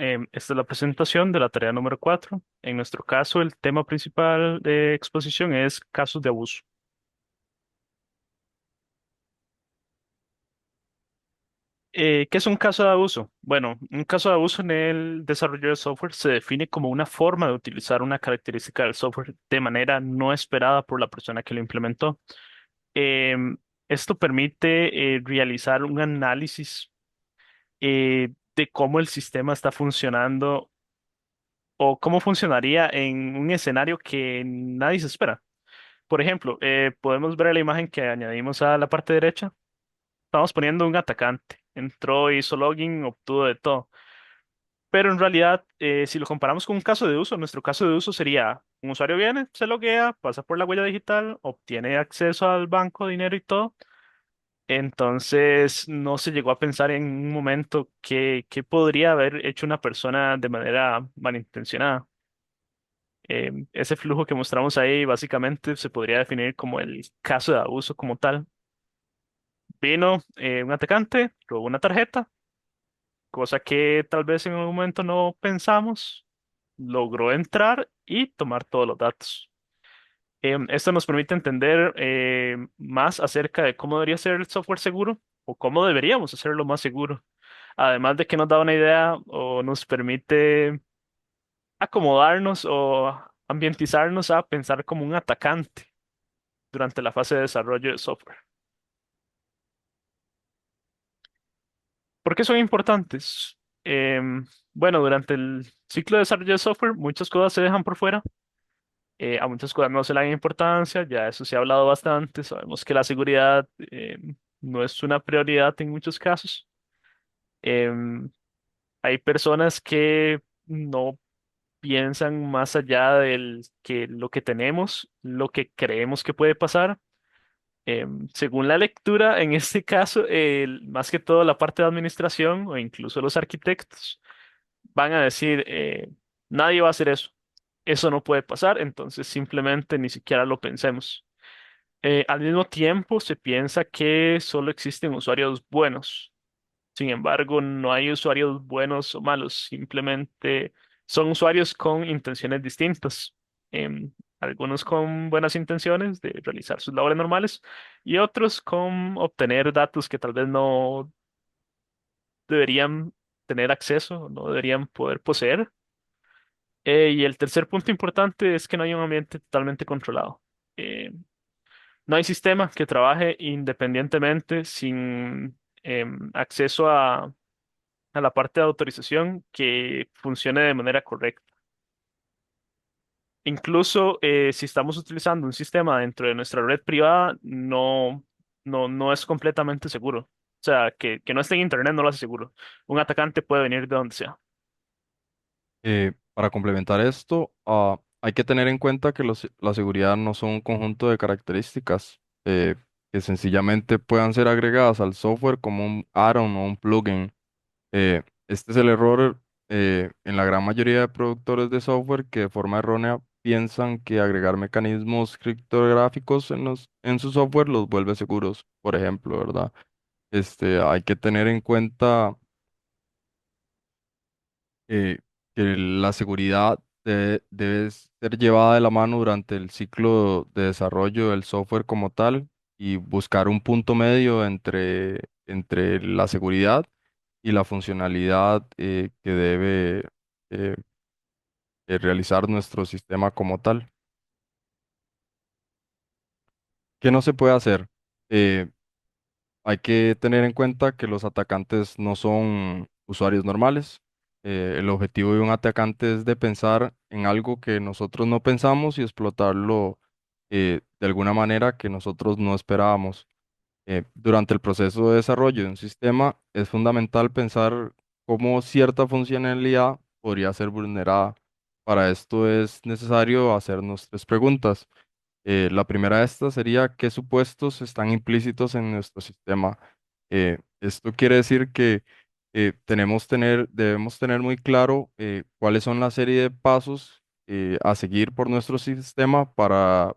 Esta es la presentación de la tarea número 4. En nuestro caso, el tema principal de exposición es casos de abuso. ¿Qué es un caso de abuso? Bueno, un caso de abuso en el desarrollo de software se define como una forma de utilizar una característica del software de manera no esperada por la persona que lo implementó. Em, Esto permite realizar un análisis de cómo el sistema está funcionando o cómo funcionaría en un escenario que nadie se espera. Por ejemplo, podemos ver la imagen que añadimos a la parte derecha. Estamos poniendo un atacante. Entró, hizo login, obtuvo de todo. Pero en realidad, si lo comparamos con un caso de uso, nuestro caso de uso sería un usuario viene, se loguea, pasa por la huella digital, obtiene acceso al banco, dinero y todo. Entonces, no se llegó a pensar en un momento que podría haber hecho una persona de manera malintencionada. Ese flujo que mostramos ahí básicamente se podría definir como el caso de abuso como tal. Vino un atacante, robó una tarjeta, cosa que tal vez en algún momento no pensamos, logró entrar y tomar todos los datos. Esto nos permite entender más acerca de cómo debería ser el software seguro o cómo deberíamos hacerlo más seguro. Además de que nos da una idea o nos permite acomodarnos o ambientizarnos a pensar como un atacante durante la fase de desarrollo de software. ¿Por qué son importantes? Bueno, durante el ciclo de desarrollo de software, muchas cosas se dejan por fuera. A muchas cosas no se le dan importancia, ya eso se ha hablado bastante. Sabemos que la seguridad no es una prioridad en muchos casos. Em, Hay personas que no piensan más allá del que lo que tenemos, lo que creemos que puede pasar. Según la lectura, en este caso, más que todo la parte de administración o incluso los arquitectos van a decir, nadie va a hacer eso, eso no puede pasar, entonces simplemente ni siquiera lo pensemos. Al mismo tiempo, se piensa que solo existen usuarios buenos. Sin embargo, no hay usuarios buenos o malos, simplemente son usuarios con intenciones distintas. Algunos con buenas intenciones de realizar sus labores normales y otros con obtener datos que tal vez no deberían tener acceso, no deberían poder poseer. Y el tercer punto importante es que no hay un ambiente totalmente controlado. Eh, no hay sistema que trabaje independientemente sin acceso a la parte de autorización que funcione de manera correcta. Incluso si estamos utilizando un sistema dentro de nuestra red privada, no es completamente seguro. O sea, que no esté en Internet no lo hace seguro. Un atacante puede venir de donde sea. Para complementar esto, hay que tener en cuenta que la seguridad no son un conjunto de características que sencillamente puedan ser agregadas al software como un add-on o un plugin. Este es el error en la gran mayoría de productores de software que de forma errónea piensan que agregar mecanismos criptográficos en su software los vuelve seguros, por ejemplo, ¿verdad? Hay que tener en cuenta eh, que la seguridad debe ser llevada de la mano durante el ciclo de desarrollo del software como tal y buscar un punto medio entre la seguridad y la funcionalidad que debe eh, realizar nuestro sistema como tal. ¿Qué no se puede hacer? Eh, Hay que tener en cuenta que los atacantes no son usuarios normales. El objetivo de un atacante es de pensar en algo que nosotros no pensamos y explotarlo de alguna manera que nosotros no esperábamos. Durante el proceso de desarrollo de un sistema es fundamental pensar cómo cierta funcionalidad podría ser vulnerada. Para esto es necesario hacernos tres preguntas. La primera de estas sería qué supuestos están implícitos en nuestro sistema. Esto quiere decir que debemos tener muy claro cuáles son la serie de pasos a seguir por nuestro sistema para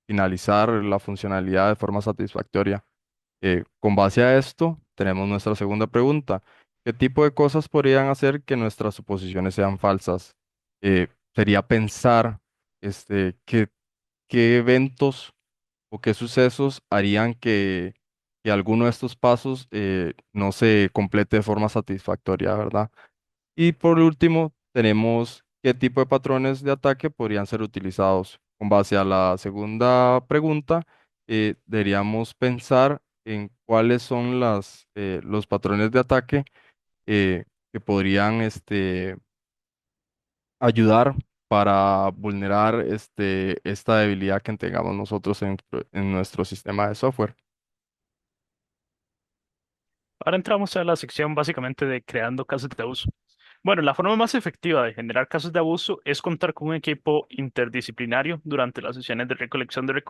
finalizar la funcionalidad de forma satisfactoria. Con base a esto, tenemos nuestra segunda pregunta. ¿Qué tipo de cosas podrían hacer que nuestras suposiciones sean falsas? Sería pensar qué, qué eventos o qué sucesos harían que alguno de estos pasos no se complete de forma satisfactoria, ¿verdad? Y por último, tenemos qué tipo de patrones de ataque podrían ser utilizados. Con base a la segunda pregunta, deberíamos pensar en cuáles son los patrones de ataque que podrían ayudar para vulnerar esta debilidad que tengamos nosotros en nuestro sistema de software. Ahora entramos a la sección básicamente de creando casos de abuso. Bueno, la forma más efectiva de generar casos de abuso es contar con un equipo interdisciplinario durante las sesiones de recolección de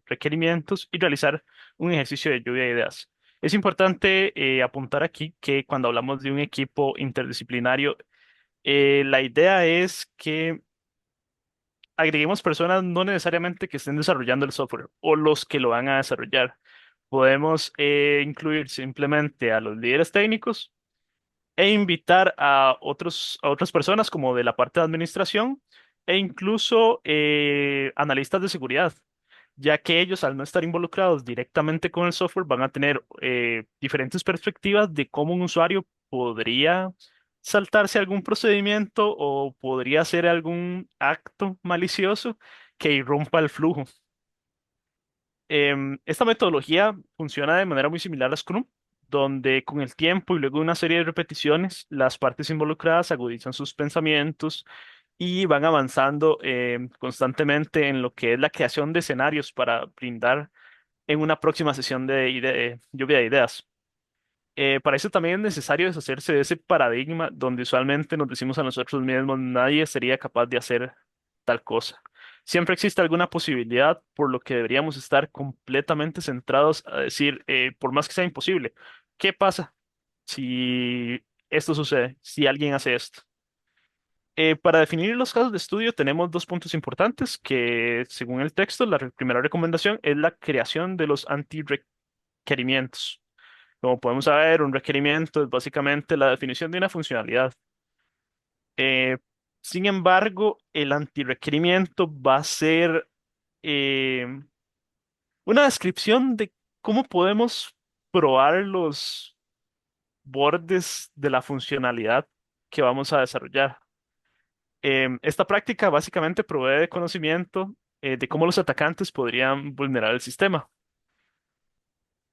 requerimientos y realizar un ejercicio de lluvia de ideas. Es importante apuntar aquí que cuando hablamos de un equipo interdisciplinario, la idea es que agreguemos personas no necesariamente que estén desarrollando el software o los que lo van a desarrollar. Podemos incluir simplemente a los líderes técnicos e invitar a otras personas como de la parte de administración e incluso analistas de seguridad, ya que ellos al no estar involucrados directamente con el software van a tener diferentes perspectivas de cómo un usuario podría saltarse algún procedimiento o podría hacer algún acto malicioso que irrumpa el flujo. Esta metodología funciona de manera muy similar a Scrum, donde con el tiempo y luego de una serie de repeticiones, las partes involucradas agudizan sus pensamientos y van avanzando constantemente en lo que es la creación de escenarios para brindar en una próxima sesión de lluvia de ideas. Para eso también es necesario deshacerse de ese paradigma donde usualmente nos decimos a nosotros mismos, nadie sería capaz de hacer tal cosa. Siempre existe alguna posibilidad, por lo que deberíamos estar completamente centrados a decir, por más que sea imposible, ¿qué pasa si esto sucede, si alguien hace esto? Para definir los casos de estudio tenemos dos puntos importantes que, según el texto, primera recomendación es la creación de los anti-requerimientos. Como podemos saber, un requerimiento es básicamente la definición de una funcionalidad. Eh, Sin embargo, el antirrequerimiento va a ser eh, una descripción de cómo podemos probar los bordes de la funcionalidad que vamos a desarrollar. Esta práctica básicamente provee de conocimiento de cómo los atacantes podrían vulnerar el sistema.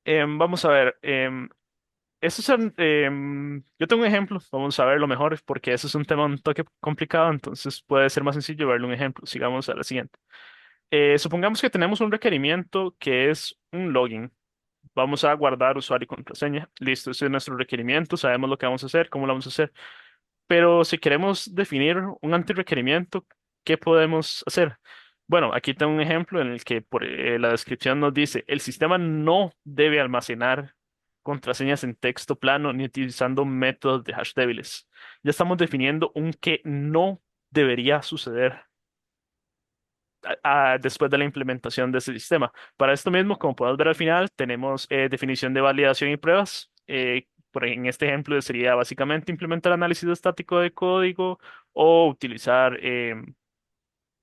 Vamos a ver. Yo tengo un ejemplo, vamos a verlo mejor, porque eso es un tema un toque complicado, entonces puede ser más sencillo verle un ejemplo. Sigamos a la siguiente. Supongamos que tenemos un requerimiento que es un login. Vamos a guardar usuario y contraseña. Listo, ese es nuestro requerimiento, sabemos lo que vamos a hacer, cómo lo vamos a hacer. Pero si queremos definir un antirrequerimiento, ¿qué podemos hacer? Bueno, aquí tengo un ejemplo en el que la descripción nos dice, el sistema no debe almacenar contraseñas en texto plano ni utilizando métodos de hash débiles. Ya estamos definiendo un que no debería suceder después de la implementación de ese sistema. Para esto mismo, como podemos ver al final, tenemos definición de validación y pruebas. En este ejemplo sería básicamente implementar análisis estático de código o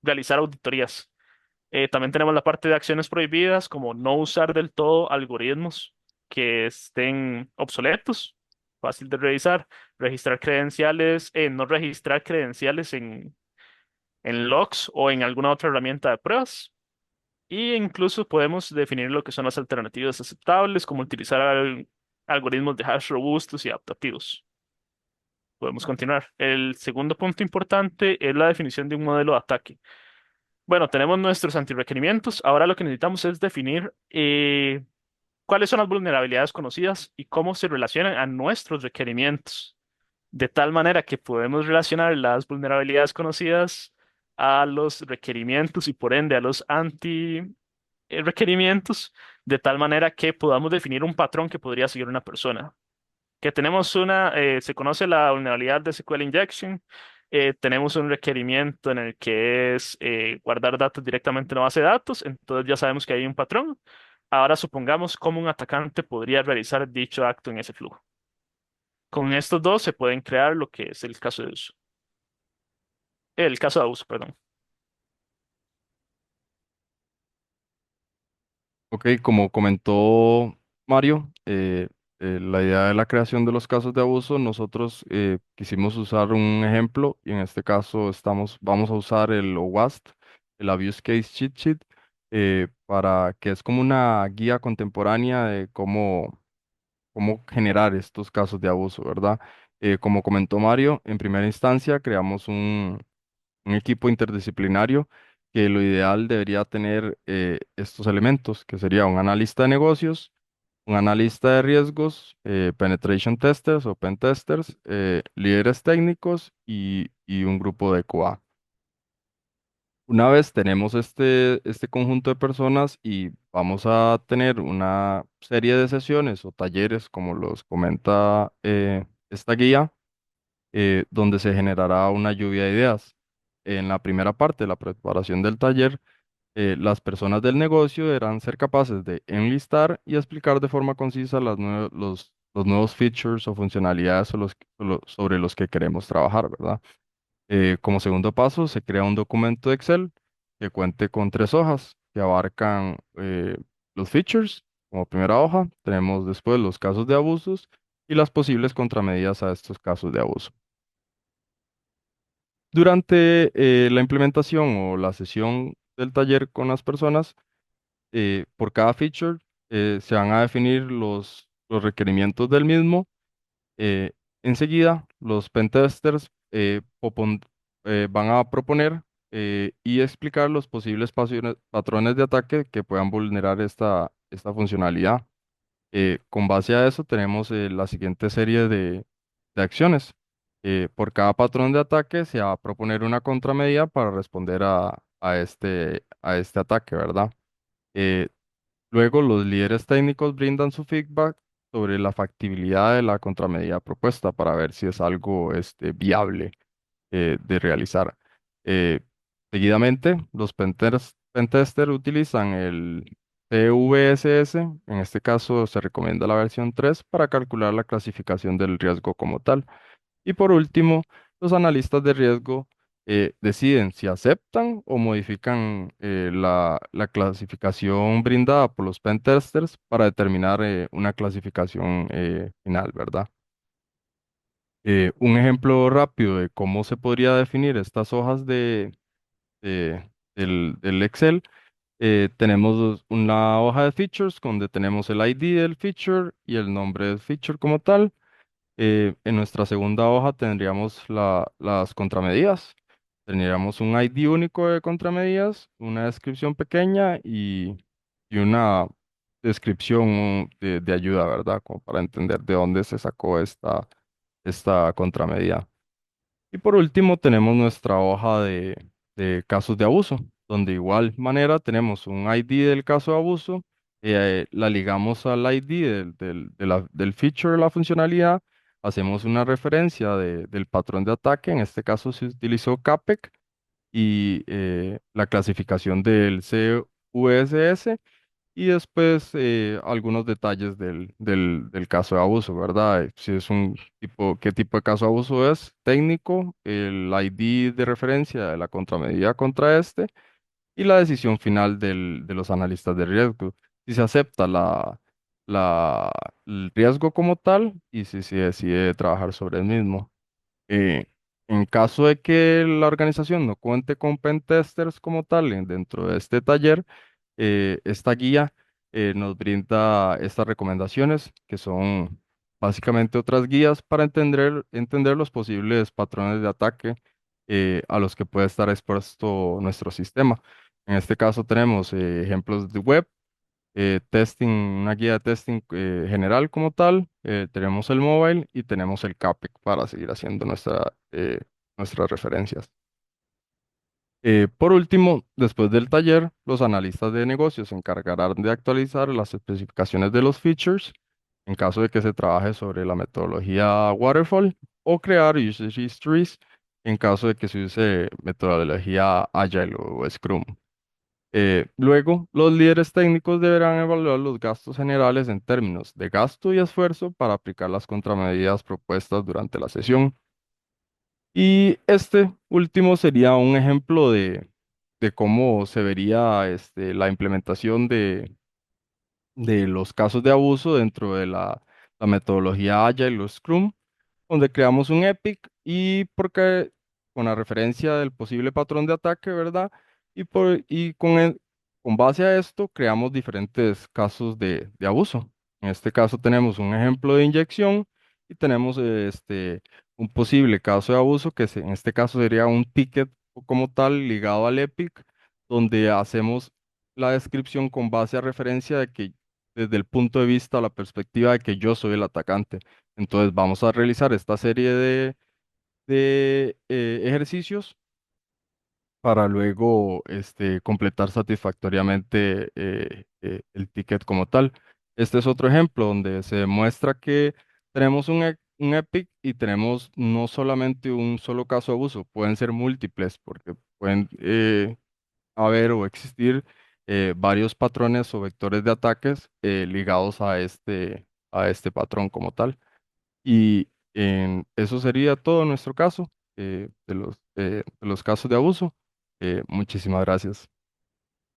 realizar auditorías. También tenemos la parte de acciones prohibidas, como no usar del todo algoritmos que estén obsoletos, fácil de revisar, registrar credenciales, no registrar credenciales en logs o en alguna otra herramienta de pruebas. Y incluso podemos definir lo que son las alternativas aceptables, como utilizar algoritmos de hash robustos y adaptativos. Podemos continuar. El segundo punto importante es la definición de un modelo de ataque. Bueno, tenemos nuestros antirrequerimientos. Ahora lo que necesitamos es definir cuáles son las vulnerabilidades conocidas y cómo se relacionan a nuestros requerimientos. De tal manera que podemos relacionar las vulnerabilidades conocidas a los requerimientos y por ende a los requerimientos, de tal manera que podamos definir un patrón que podría seguir una persona. Que tenemos se conoce la vulnerabilidad de SQL injection, tenemos un requerimiento en el que es guardar datos directamente en la base de datos, entonces ya sabemos que hay un patrón. Ahora supongamos cómo un atacante podría realizar dicho acto en ese flujo. Con estos dos se pueden crear lo que es el caso de uso. El caso de uso, perdón. Ok, como comentó Mario, la idea de la creación de los casos de abuso, nosotros quisimos usar un ejemplo y en este caso vamos a usar el OWASP, el Abuse Case Cheat Sheet, para que es como una guía contemporánea de cómo generar estos casos de abuso, ¿verdad? Como comentó Mario, en primera instancia creamos un equipo interdisciplinario que lo ideal debería tener estos elementos, que sería un analista de negocios, un analista de riesgos, penetration testers o pen testers, líderes técnicos y un grupo de QA. Una vez tenemos este conjunto de personas y vamos a tener una serie de sesiones o talleres, como los comenta esta guía, donde se generará una lluvia de ideas. En la primera parte, la preparación del taller, las personas del negocio deberán ser capaces de enlistar y explicar de forma concisa los nuevos features o funcionalidades sobre los que queremos trabajar, ¿verdad? Como segundo paso, se crea un documento de Excel que cuente con 3 hojas que abarcan los features. Como primera hoja, tenemos después los casos de abusos y las posibles contramedidas a estos casos de abuso. Durante la implementación o la sesión del taller con las personas, por cada feature se van a definir los requerimientos del mismo. eh, Enseguida, los pentesters van a proponer y explicar los posibles patrones de ataque que puedan vulnerar esta funcionalidad. Con base a eso, tenemos la siguiente serie de acciones. Por cada patrón de ataque se va a proponer una contramedida para responder a este ataque, ¿verdad? Eh, Luego, los líderes técnicos brindan su feedback sobre la factibilidad de la contramedida propuesta para ver si es algo viable de realizar. Eh, Seguidamente, los pentester utilizan el CVSS, en este caso se recomienda la versión 3 para calcular la clasificación del riesgo como tal. Y por último, los analistas de riesgo deciden si aceptan o modifican la clasificación brindada por los pentesters para determinar una clasificación final, ¿verdad? Un ejemplo rápido de cómo se podría definir estas hojas del Excel. Tenemos una hoja de features donde tenemos el ID del feature y el nombre del feature como tal. En nuestra segunda hoja tendríamos las contramedidas. Tendríamos un ID único de contramedidas, una descripción pequeña y una descripción de ayuda, ¿verdad? Como para entender de dónde se sacó esta contramedida. Y por último tenemos nuestra hoja de casos de abuso, donde de igual manera tenemos un ID del caso de abuso, la ligamos al ID del feature de la funcionalidad, hacemos una referencia del patrón de ataque, en este caso se utilizó CAPEC, y la clasificación del CVSS y después algunos detalles del caso de abuso, ¿verdad? Si es qué tipo de caso de abuso es, técnico, el ID de referencia de la contramedida contra este y la decisión final de los analistas de riesgo. Si se acepta la, el riesgo como tal y si se decide trabajar sobre el mismo. Eh, en caso de que la organización no cuente con pentesters como tal dentro de este taller, esta guía nos brinda estas recomendaciones, que son básicamente otras guías para entender los posibles patrones de ataque a los que puede estar expuesto nuestro sistema. En este caso tenemos ejemplos de web, testing, una guía de testing general como tal, tenemos el mobile y tenemos el CAPEC para seguir haciendo nuestras referencias. Por último, después del taller, los analistas de negocios se encargarán de actualizar las especificaciones de los features en caso de que se trabaje sobre la metodología Waterfall o crear user histories en caso de que se use metodología Agile o Scrum. Luego, los líderes técnicos deberán evaluar los gastos generales en términos de gasto y esfuerzo para aplicar las contramedidas propuestas durante la sesión. Y este último sería un ejemplo de cómo se vería la implementación de los casos de abuso dentro de la metodología Agile o Scrum, donde creamos un epic y porque con la referencia del posible patrón de ataque, ¿verdad? Y con base a esto creamos diferentes casos de abuso. En este caso tenemos un ejemplo de inyección y tenemos un posible caso de abuso en este caso sería un ticket como tal ligado al epic, donde hacemos la descripción con base a referencia de que desde el punto de vista, la perspectiva de que yo soy el atacante. Entonces vamos a realizar esta serie de ejercicios para luego completar satisfactoriamente el ticket como tal. Este es otro ejemplo donde se demuestra que tenemos un epic y tenemos no solamente un solo caso de abuso, pueden ser múltiples porque pueden haber o existir varios patrones o vectores de ataques ligados a este patrón como tal. Y eso sería todo en nuestro caso, de los casos de abuso. Muchísimas gracias.